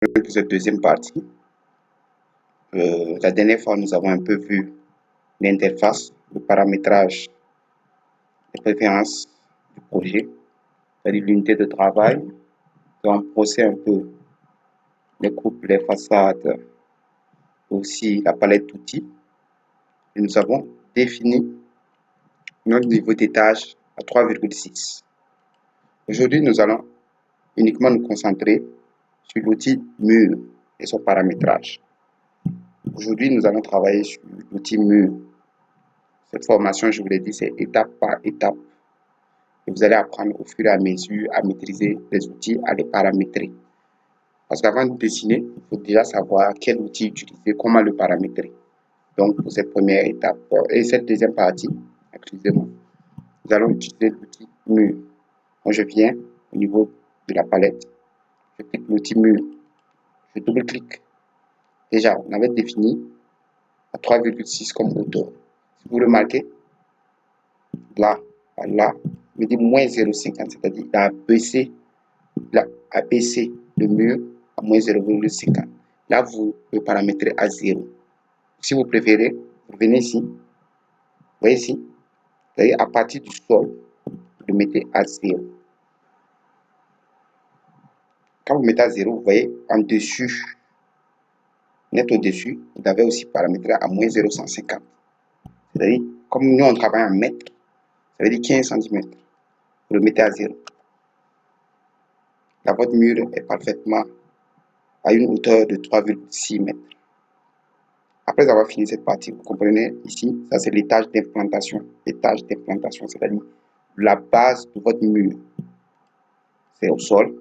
pour cette deuxième partie. La dernière fois, nous avons un peu vu l'interface, le paramétrage des préférences du projet, c'est-à-dire l'unité de travail. On procède un peu les coupes, les façades, aussi la palette d'outils. Et nous avons défini notre niveau d'étage à 3,6. Aujourd'hui, nous allons uniquement nous concentrer sur l'outil mur et son paramétrage. Aujourd'hui, nous allons travailler sur l'outil mur. Cette formation, je vous l'ai dit, c'est étape par étape. Et vous allez apprendre au fur et à mesure à maîtriser les outils, à les paramétrer. Parce qu'avant de dessiner, il faut déjà savoir quel outil utiliser, comment le paramétrer. Donc, pour cette première étape et cette deuxième partie, excusez-moi, nous allons utiliser l'outil mur. Donc, je viens au niveau de la palette, je clique l'outil mur, je double-clique. Déjà, on avait défini à 3,6 comme hauteur. Si vous remarquez, là, là, il me dit moins 0,50, c'est-à-dire il a abaissé le mur à moins 0,50. Là, vous le paramétrez à 0. Si vous préférez, vous venez ici, vous voyez ici, c'est-à-dire à partir du sol, vous le mettez à 0. Quand vous mettez à 0, vous voyez en dessus, net au-dessus, vous avez aussi paramétré à moins 0,150. C'est-à-dire, comme nous on travaille en mètres, ça veut dire 15 cm. Vous le mettez à 0. Là, votre mur est parfaitement à une hauteur de 3,6 mètres. Après avoir fini cette partie, vous comprenez ici, ça c'est l'étage d'implantation. L'étage d'implantation, c'est-à-dire la base de votre mur, c'est au sol.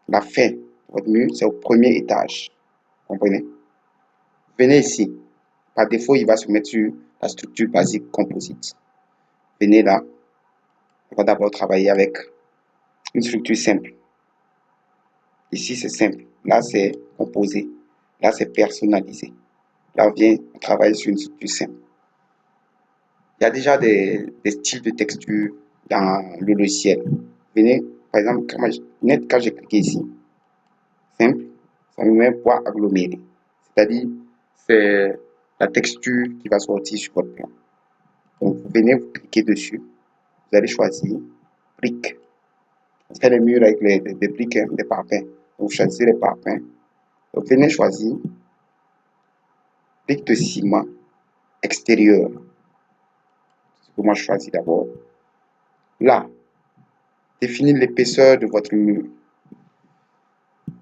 La fin de votre mur, c'est au premier étage. Vous comprenez? Venez ici. Par défaut, il va se mettre sur la structure basique composite. Venez là. On va d'abord travailler avec une structure simple. Ici, c'est simple. Là, c'est composé. Là, c'est personnalisé. Là, on vient travailler sur une structure simple. Il y a déjà des styles de texture dans le logiciel. Venez, par exemple, quand j'ai cliqué ici, simple, ça me met bois aggloméré. C'est-à-dire, c'est la texture qui va sortir sur votre plan. Donc, vous venez, vous cliquez dessus. Vous allez choisir briques. C'est les murs avec des briques, des parpaings. Vous choisissez les parpaings. Donc, venez choisir briques de ciment extérieur. C'est ce que moi je choisis d'abord. Là, définir l'épaisseur de votre mur.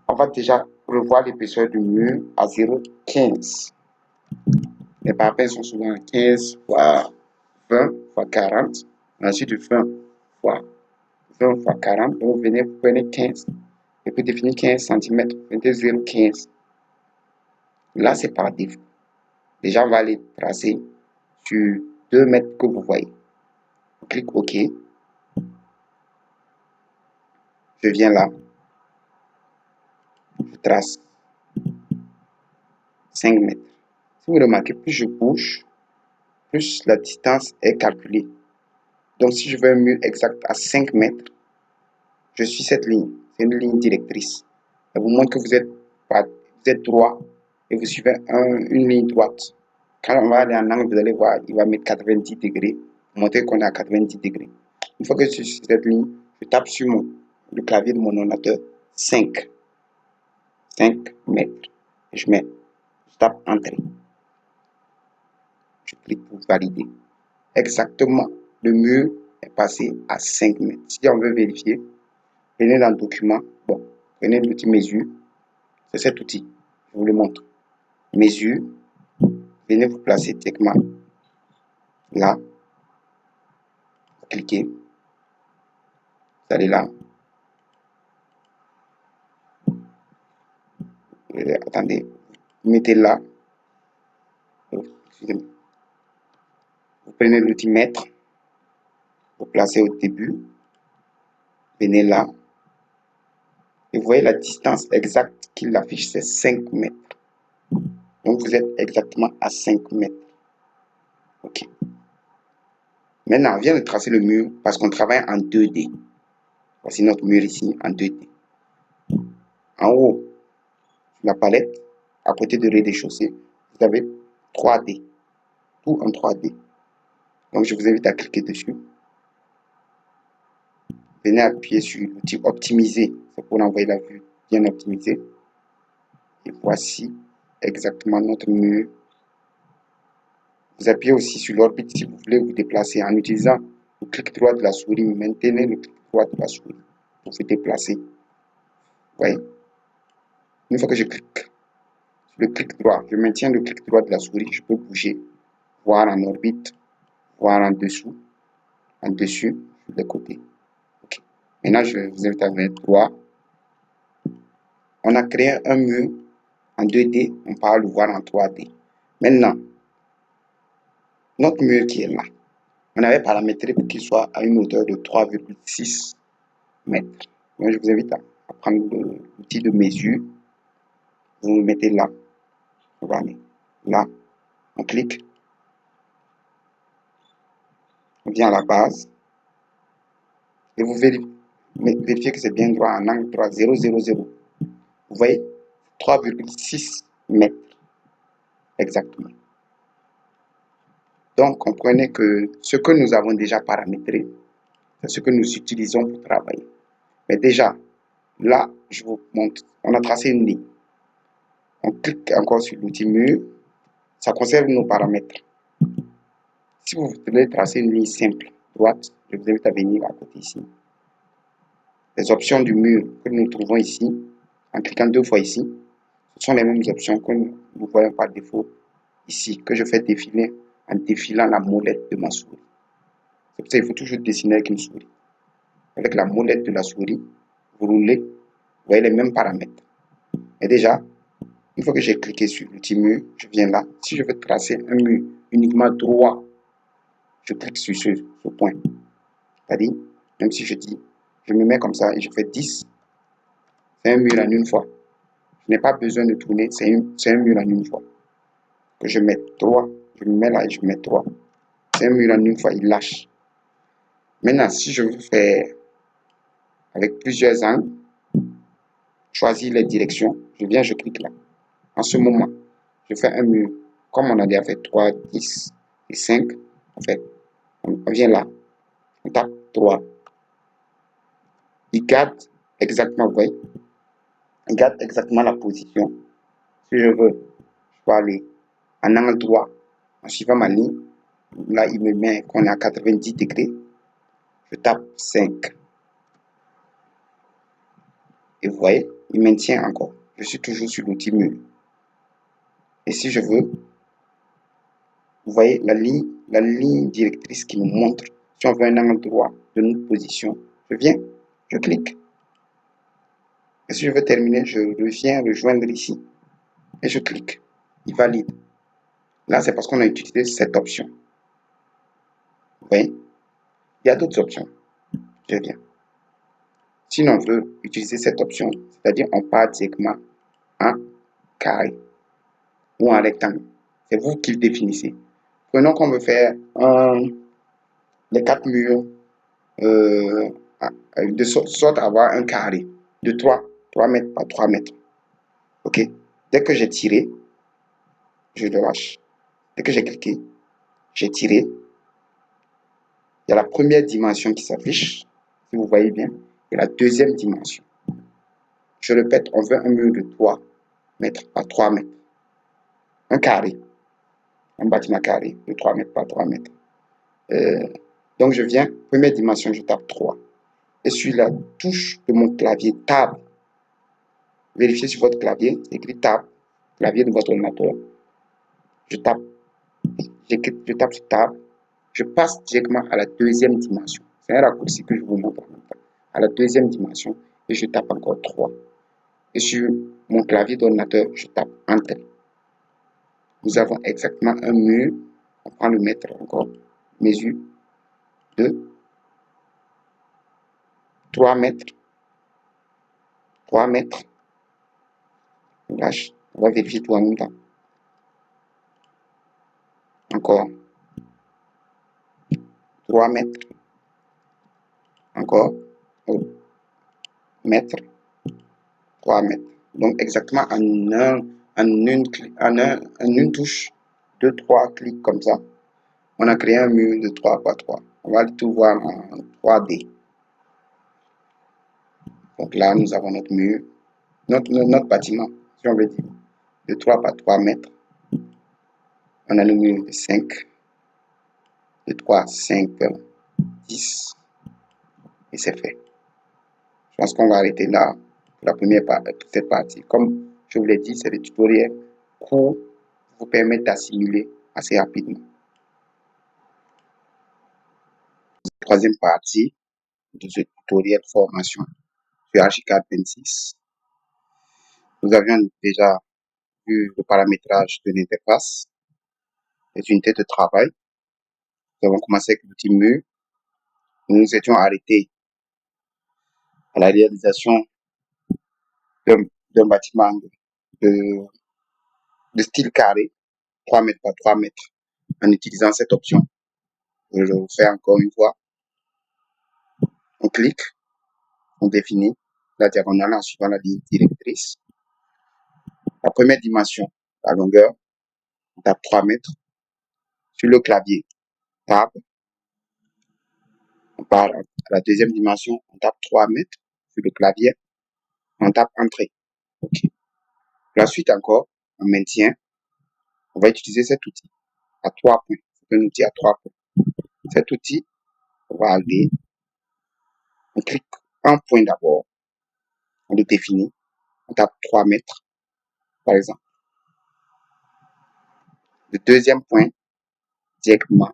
On va déjà revoir l'épaisseur du mur à 0,15. Les parpaings sont souvent 15 fois 20 fois 40. Ensuite, 20 fois 20 fois 40. Donc, vous venez, vous prenez 15. Et pour définir 15 cm, vous mettez 0,15. Là, c'est par défaut. Déjà, on va aller tracer sur 2 mètres que vous voyez. On clique OK. Je viens là. Je trace 5 mètres. Si vous remarquez, plus je bouge, plus la distance est calculée. Donc, si je veux un mur exact à 5 mètres, je suis cette ligne. C'est une ligne directrice. Elle vous montre que vous êtes droit et vous suivez une ligne droite. Quand on va aller en angle, vous allez voir, il va mettre 90 degrés, montrer qu'on est à 90 degrés. Une fois que je suis sur cette ligne, je tape sur le clavier de mon ordinateur 5 mètres. Et je tape Entrée. Je clique pour valider. Exactement, le mur est passé à 5 mètres. Si on veut vérifier, venez dans le document. Bon, prenez l'outil mesure. C'est cet outil. Je vous le montre. Mesure. Venez vous placer directement là. Cliquez. Vous allez là. Attendez. Mettez là. Vous prenez l'outil mètre. Vous placez au début. Venez là. Et vous voyez la distance exacte qu'il affiche, c'est 5 mètres. Donc vous êtes exactement à 5 mètres. OK. Maintenant, on vient de tracer le mur parce qu'on travaille en 2D. Voici notre mur ici en 2D. En haut, la palette, à côté de rez-de-chaussée, vous avez 3D, tout en 3D. Donc, je vous invite à cliquer dessus. Venez appuyer sur l'outil optimiser, c'est pour envoyer la vue bien optimisée. Et voici exactement notre mur. Vous appuyez aussi sur l'orbite si vous voulez vous déplacer en utilisant le clic droit de la souris. Maintenez le clic droit de la souris pour vous déplacer. Vous voyez? Une fois que je clique sur le clic droit, je maintiens le clic droit de la souris, je peux bouger, voir en orbite, voir en dessous, sur les côtés. Okay. Maintenant, je vous invite à mettre droit. On a créé un mur en 2D, on va le voir en 3D. Maintenant, notre mur qui est là, on avait paramétré pour qu'il soit à une hauteur de 3,6 mètres. Donc, je vous invite à prendre l'outil de mesure. Vous le mettez là. Voilà. Là, on clique. On vient à la base. Et vous vérifiez que c'est bien droit en angle droit 0, 0, 0. Vous voyez 3,6 mètres exactement. Donc, comprenez que ce que nous avons déjà paramétré, c'est ce que nous utilisons pour travailler. Mais déjà, là, je vous montre, on a tracé une ligne. On clique encore sur l'outil mur, ça conserve nos paramètres. Si vous voulez tracer une ligne simple, droite, je vous invite à venir à côté ici. Les options du mur que nous trouvons ici, en cliquant 2 fois ici, ce sont les mêmes options que nous voyons par défaut ici, que je fais défiler en défilant la molette de ma souris. C'est pour ça qu'il faut toujours dessiner avec une souris. Avec la molette de la souris, vous roulez, vous voyez les mêmes paramètres. Et déjà, une fois que j'ai cliqué sur l'outil mur, je viens là. Si je veux tracer un mur uniquement droit, je clique sur ce point. C'est-à-dire, même si je dis, je me mets comme ça et je fais 10, c'est un mur en une fois. Je n'ai pas besoin de tourner, c'est un mur en une fois. Que je mets 3, je me mets là et je mets 3. C'est un mur en une fois, il lâche. Maintenant, si je veux faire avec plusieurs angles, choisir les directions, je viens, je clique là. En ce moment, je fais un mur. Comme on a déjà fait 3, 10 et 5, en fait, on vient là, on tape 3. Il garde exactement, vous voyez, il garde exactement la position. Si je veux, je peux aller en angle droit, en suivant ma ligne. Là, il me met qu'on est à 90 degrés. Je tape 5. Et vous voyez, il maintient encore. Je suis toujours sur l'outil mur. Et si je veux, vous voyez la ligne directrice qui nous montre si on veut un angle droit de notre position. Je viens, je clique. Et si je veux terminer, je reviens rejoindre ici. Et je clique. Il valide. Là, c'est parce qu'on a utilisé cette option. Vous voyez, il y a d'autres options. Je viens. Si on veut utiliser cette option, c'est-à-dire on part directement en carré ou en rectangle. C'est vous qui le définissez. Prenons qu'on veut faire les 4 murs de sorte à avoir un carré de 3 mètres par 3 mètres. Ok. Dès que j'ai tiré, je le lâche. Dès que j'ai cliqué, j'ai tiré. Il y a la première dimension qui s'affiche, si vous voyez bien, et la deuxième dimension. Je répète, on veut un mur de 3 mètres par 3 mètres. Un carré. Un bâtiment carré de 3 mètres par 3 mètres. Donc je viens, première dimension, je tape 3. Et sur la touche de mon clavier Tab, vérifiez sur votre clavier, écrit Tab, clavier de votre ordinateur. Je tape sur Tab, je passe directement à la deuxième dimension. C'est un raccourci que je vous montre en même temps. À la deuxième dimension, et je tape encore 3. Et sur mon clavier d'ordinateur, je tape Enter. Nous avons exactement un mur. On prend le mètre encore. Mesure de 3 mètres. 3 mètres. On lâche. On va vérifier tout en même temps. Encore. 3 mètres. Encore. Mètre. 3 mètres. Donc exactement en une touche, deux, trois clics comme ça, on a créé un mur de 3 par 3. On va tout voir en 3D. Donc là, nous avons notre mur, notre bâtiment, si on veut dire, de 3 par 3 mètres. On a le mur de 5, de 3, 5, 10, et c'est fait. Je pense qu'on va arrêter là pour la première partie, cette partie. Comme je vous l'ai dit, c'est des tutoriels courts qui vous permettent d'assimiler assez rapidement. Troisième partie de ce tutoriel formation sur Archicad 26. Nous avions déjà vu le paramétrage de l'interface, les unités de travail. Nous avons commencé avec l'outil mur. Nous nous étions arrêtés à la réalisation d'un bâtiment de, de style carré, 3 mètres par 3 mètres, en utilisant cette option. Je le fais encore une fois. On clique, on définit la diagonale en suivant la ligne directrice. La première dimension, la longueur, on tape 3 mètres. Sur le clavier, tab, on part à la deuxième dimension, on tape 3 mètres. Sur le clavier, on tape entrée. OK. La suite encore, on maintient. On va utiliser cet outil à 3 points. C'est un outil à 3 points. Cet outil, on va aller, on clique un point d'abord, on le définit, on tape 3 mètres, par exemple. Le deuxième point, directement,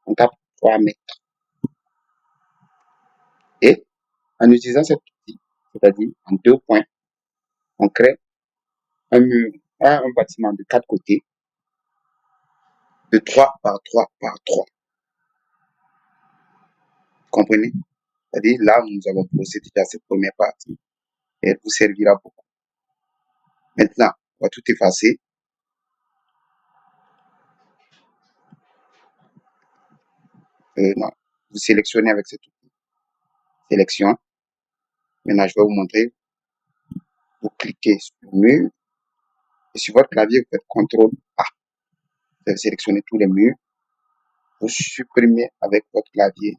on tape 3 mètres. Et en utilisant cet outil, c'est-à-dire en 2 points, on crée un mur, un bâtiment de 4 côtés de 3 par 3 par 3. Vous comprenez? C'est-à-dire là, nous avons procédé à cette première partie et elle vous servira beaucoup. Maintenant, on va tout effacer. Non, vous sélectionnez avec cet outil. Sélection. Maintenant, je vais vous montrer. Vous cliquez sur le mur et sur votre clavier, vous faites CTRL A. Vous allez sélectionner tous les murs. Vous supprimez avec votre clavier.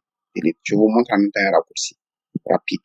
Je vous montre en même temps un raccourci rapide.